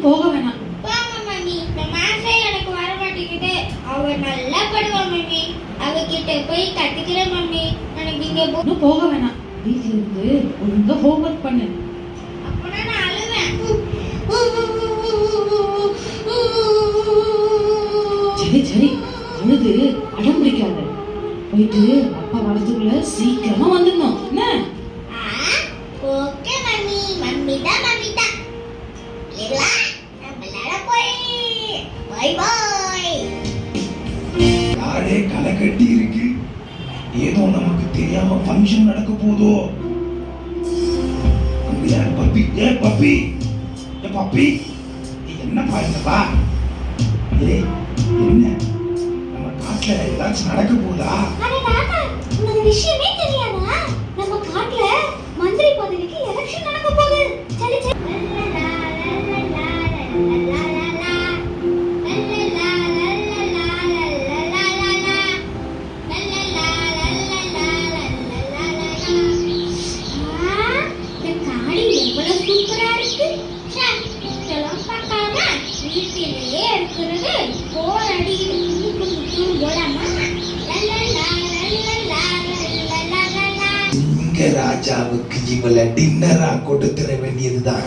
போக வேணாம். வாங்க மம்மி, இந்த மாசே எனக்கு வர மாட்டேங்குது. அவ நல்லா படுவா மம்மி. அவகிட்ட போய் கத்துக்கிறேன் மம்மி. எனக்கு இங்க இன்னும் போக வேணாம். வீட்ல இருந்து ஒழுங்கா ஹோம்வொர்க் பண்ணு. அப்பனா நான் அழுவேன். சரி சரி, அழுது அடம் பிடிக்காத. போயிட்டு அப்பா வரதுக்குள்ள சீக்கிரமா வந்துடணும். என்ன? Okay mummy. மம்மி தான். இல்லா, நம்ம விளையாட போய். Bye bye. யாரே களை கட்டி இருக்கு. ஏதோ நமக்கு தெரியாம ஃபங்க்ஷன் நடக்க போதோ. அங்க யார் பப்பி? பப்பி என்ன பாருங்கப்பா. என்ன நம்ம காட்டுல ஏதாச்சும் நடக்க போதா? அட தாத்தா, உங்களுக்கு விஷயமே தெரியாதா? நம்ம காட்டுல மந்திரி பதவிக்கு எலெக்ஷன் நடக்க போகுது. சரி சரி. சூப்பரா இருக்கு. இதெல்லாம் பார்க்காம வீட்டிலேயே இருக்கிறது போர் அடிக்குது. போலாமா? சிங்க ராஜாவுக்கு இவளை டின்னரா கொடுத்துட வேண்டியதுதான்.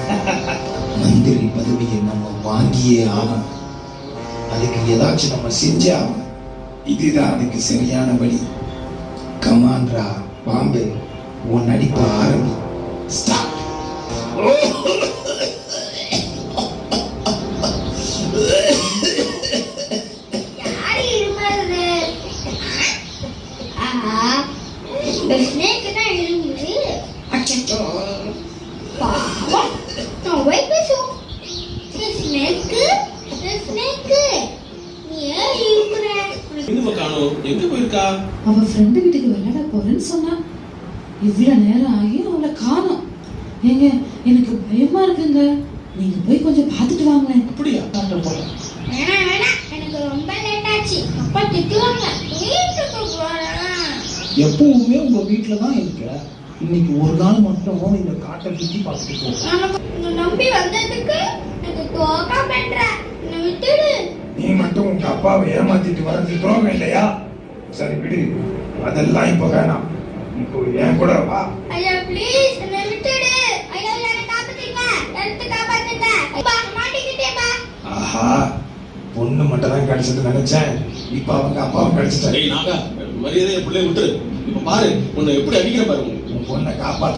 மந்திரி பதவியை நம்ம வாங்கியே ஆகணும். அதுக்கு ஏதாச்சும் நம்ம செஞ்சே ஆகணும். இதுதான் அதுக்கு சரியான வழி. கமான்ரா பாம்பே, உன் நடிப்ப ஆரம்பி. ஸ்டார்ட். யாரு இருமறது? ஆஹா, இந்த ஸ்னேக் தான் இருமுது. அச்சோ, பாவம். நான் போய் பேசுவோம். ஸ்னேக், நீ ஏன் இருமுற? இன்னும் காணோம். எங்க போயிருக்கா? அவ ஃப்ரெண்டு வீட்டுக்கு விளையாட போறேன்னு சொன்னா. இவ்வளவு நேரம் ஆகி அவளை காணோம். ஏங்க, எனக்கு பயமா இருக்குங்க. நீங்க போய் கொஞ்சம் பார்த்துட்டு வாங்களேன். அப்படியா? வேணாம், எனக்கு ரொம்ப லேட் ஆச்சு. அப்பா திட்டுவாங்க. வீட்டுக்கு போறேன். எப்பவுமே உங்க வீட்டுல தான் இருக்க. இன்னைக்கு ஒரு நாள் மட்டும் இந்த காட்டை சுத்தி பார்த்துட்டு போ. உன்னை நம்பி வந்ததுக்கு எனக்கு தோக்கா பண்ற. என்னை விட்டுடு. நீ மட்டும் உங்க அப்பாவை ஏமாத்திட்டு வரது துரோகம் இல்லையா? சரி விடு, அதெல்லாம் இப்ப வேணாம். இப்போ என் கூட வா. ஐயா ப்ளீஸ், என்னை விட்டுடு. ஐயா என்னை காப்பாத்துங்க. எடுத்து காப்பாத்துங்க. அப்பா மாட்டிக்கிட்டே பா. ஆஹா, பொண்ணு மட்டும் தான் கிடைச்சது நினைச்சேன். இப்ப அவங்க அப்பாவும் கிடைச்சிட்டாரு. ஏய் நாகா, மரியாதையை பிள்ளைய விட்டுரு. இப்ப பாரு உன்னை எப்படி அடிக்கிற பாரு. உன் பொண்ணை காப்பாத்து.